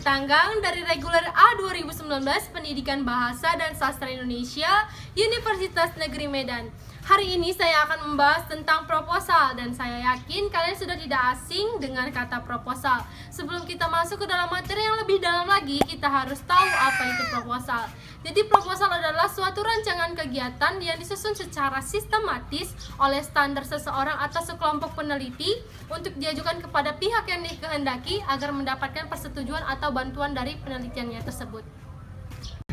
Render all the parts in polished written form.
Tanggang dari Reguler A 2019 Pendidikan Bahasa dan Sastra Indonesia Universitas Negeri Medan. Hari ini saya akan membahas tentang proposal dan saya yakin kalian sudah tidak asing dengan kata proposal. Sebelum kita masuk ke dalam materi yang lebih dalam lagi, kita harus tahu apa itu proposal. Jadi proposal adalah suatu rancangan kegiatan yang disusun secara sistematis oleh standar seseorang atau sekelompok peneliti untuk diajukan kepada pihak yang dikehendaki agar mendapatkan persetujuan atau bantuan dari penelitiannya tersebut.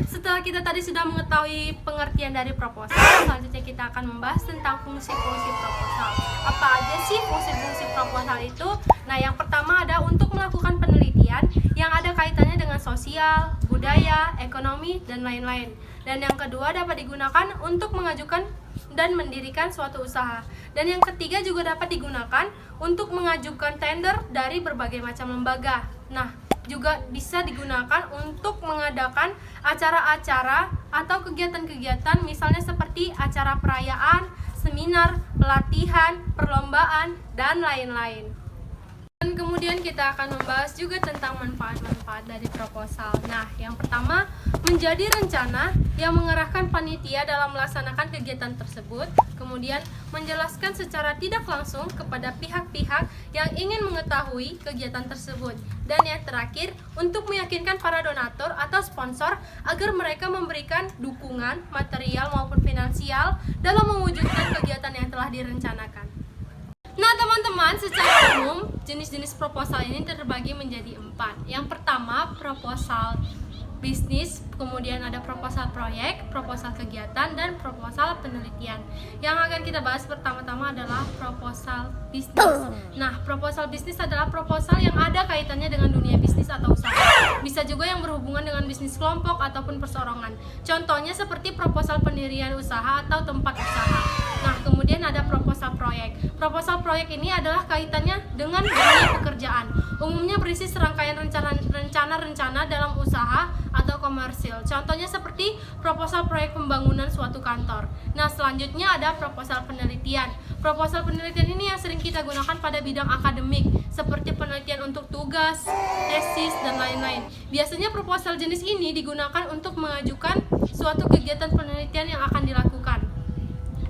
Setelah kita tadi sudah mengetahui pengertian dari proposal, selanjutnya kita akan membahas tentang fungsi-fungsi proposal. Apa aja sih fungsi-fungsi proposal itu? Nah, yang pertama ada untuk melakukan penelitian yang ada kaitannya dengan sosial, budaya, ekonomi, dan lain-lain. Dan yang kedua dapat digunakan untuk mengajukan dan mendirikan suatu usaha. Dan yang ketiga juga dapat digunakan untuk mengajukan tender dari berbagai macam lembaga. Nah, juga bisa digunakan untuk mengadakan acara-acara atau kegiatan-kegiatan misalnya seperti acara perayaan, seminar, pelatihan, perlombaan, dan lain-lain. Dan kemudian kita akan membahas juga tentang manfaat-manfaat dari proposal. Nah, yang pertama, menjadi rencana yang mengarahkan panitia dalam melaksanakan kegiatan tersebut. Kemudian, menjelaskan secara tidak langsung kepada pihak-pihak yang ingin mengetahui kegiatan tersebut. Dan yang terakhir, untuk meyakinkan para donatur atau sponsor agar mereka memberikan dukungan material maupun finansial dalam mewujudkan kegiatan yang telah direncanakan. Nah teman-teman, secara umum jenis-jenis proposal ini terbagi menjadi 4. Yang pertama, proposal bisnis, kemudian ada proposal proyek, proposal kegiatan, dan proposal penelitian. Yang akan kita bahas pertama-tama adalah proposal bisnis. Nah, proposal bisnis adalah proposal yang ada kaitannya dengan dunia bisnis atau usaha. Bisa juga yang berhubungan dengan bisnis kelompok ataupun perseorangan. Contohnya seperti proposal pendirian usaha atau tempat usaha. Nah, kemudian ada proposal proyek. Proposal proyek ini adalah kaitannya dengan dunia pekerjaan. Umumnya berisi serangkaian rencana-rencana dalam usaha atau komersil. Contohnya seperti proposal proyek pembangunan suatu kantor. Nah, selanjutnya ada proposal penelitian. Proposal penelitian ini yang sering kita gunakan pada bidang akademik, seperti penelitian untuk tugas, tesis, dan lain-lain. Biasanya proposal jenis ini digunakan untuk mengajukan suatu kegiatan penelitian yang akan dilakukan.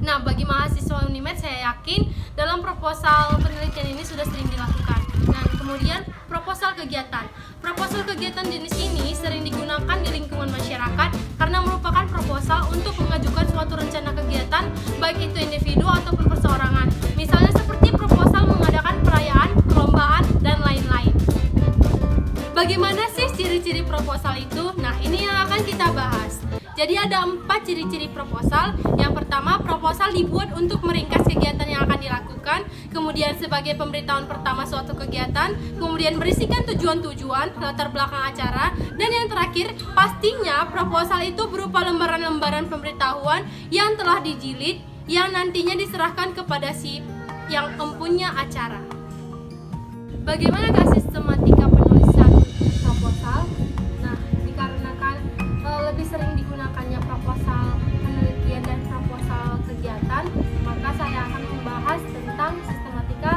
Nah, bagi mahasiswa Unimed, saya yakin dalam proposal penelitian ini sudah sering dilakukan. Dan kemudian proposal kegiatan. Proposal kegiatan jenis ini sering digunakan di lingkungan masyarakat karena merupakan proposal untuk mengajukan suatu rencana kegiatan, baik itu individu ataupun perseorangan. Misalnya seperti proposal mengadakan perayaan, perlombaan, dan lain-lain. Bagaimana sih ciri-ciri proposal itu? Nah, ini yang akan kita bahas. Jadi ada 4 ciri-ciri proposal. Yang pertama, proposal dibuat untuk meringkas kegiatan yang akan dilakukan, kemudian sebagai pemberitahuan pertama suatu kegiatan, kemudian berisikan tujuan-tujuan, latar belakang acara, dan yang terakhir, pastinya proposal itu berupa lembaran-lembaran pemberitahuan yang telah dijilid, yang nantinya diserahkan kepada si yang mempunyai acara. Bagaimanakah sistematika penulisan proposal? Nah, dikarenakan lebih sering digunakannya proposal penelitian dan proposal kegiatan, maka saya akan membahas tentang sistematika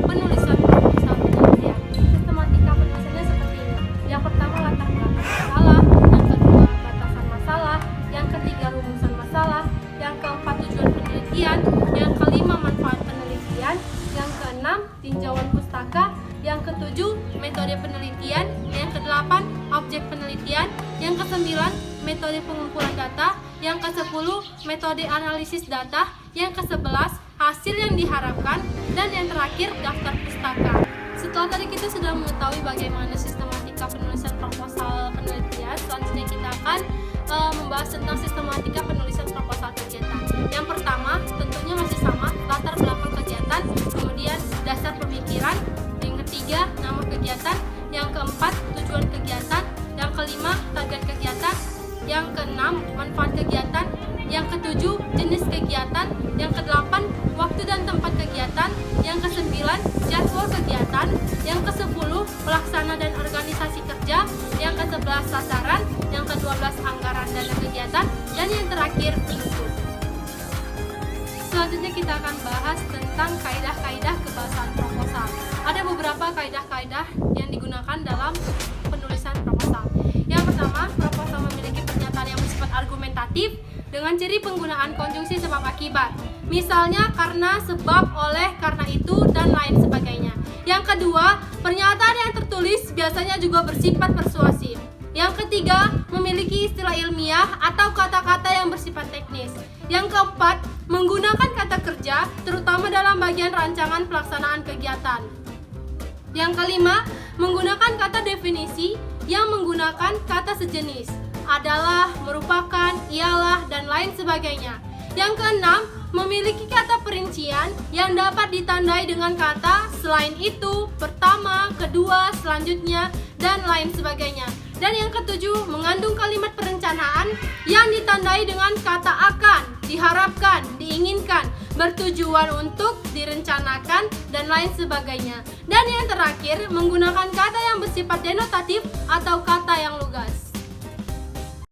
penulisan proposal penelitian. Sistematika penulisannya seperti ini. Yang pertama, latar belakang masalah. Yang kedua, batasan masalah. Yang ketiga, rumusan masalah. Yang keempat, tujuan penelitian. Yang kelima, manfaat penelitian. Yang keenam, tinjauan pustaka. Yang ketujuh, metode penelitian. Yang kedelapan, objek penelitian. Yang kesembilan, metode pengumpulan data. Yang ke-10, metode analisis data. Yang ke-11, hasil yang diharapkan. Dan yang terakhir, daftar pustaka. Setelah tadi kita sudah mengetahui bagaimana sistematika penulisan proposal penelitian, selanjutnya kita akan membahas tentang sistematika penulisan proposal kegiatan. Yang pertama, tentunya masih sama, latar belakang kegiatan, kemudian dasar pemikiran. Yang ketiga, nama kegiatan. Yang keempat, tujuan kegiatan. Yang kelima, target kegiatan. Yang keenam, manfaat kegiatan. Yang ketujuh, jenis kegiatan. Yang kedelapan, waktu dan tempat kegiatan. Yang kesembilan, jadwal kegiatan. Yang kesepuluh, pelaksana dan organisasi kerja. Yang ke-11, sasaran. Yang ke-12, anggaran dana kegiatan. Dan yang terakhir, penutup. Selanjutnya kita akan bahas tentang kaidah-kaidah kebahasaan proposal. Ada beberapa kaidah-kaidah yang digunakan dalam penulisan penulisan proposal. Yang pertama, proposal memiliki pernyataan yang bersifat argumentatif dengan ciri penggunaan konjungsi sebab akibat. Misalnya karena, sebab, oleh, karena itu, dan lain sebagainya. Yang kedua, pernyataan yang tertulis biasanya juga bersifat persuasif. Yang ketiga, memiliki istilah ilmiah atau kata-kata yang bersifat teknis. Yang keempat, menggunakan kata kerja, terutama dalam bagian rancangan pelaksanaan kegiatan. Yang kelima, menggunakan kata definisi yang menggunakan kata sejenis, adalah, merupakan, ialah, dan lain sebagainya. Yang keenam, memiliki kata perincian yang dapat ditandai dengan kata selain itu, pertama, kedua, selanjutnya, dan lain sebagainya. Dan yang ketujuh, mengandung kalimat perencanaan yang ditandai dengan kata akan, diharapkan, diinginkan, bertujuan untuk, direncanakan, dan lain sebagainya. Dan yang terakhir, menggunakan kata yang bersifat denotatif atau kata yang lugas.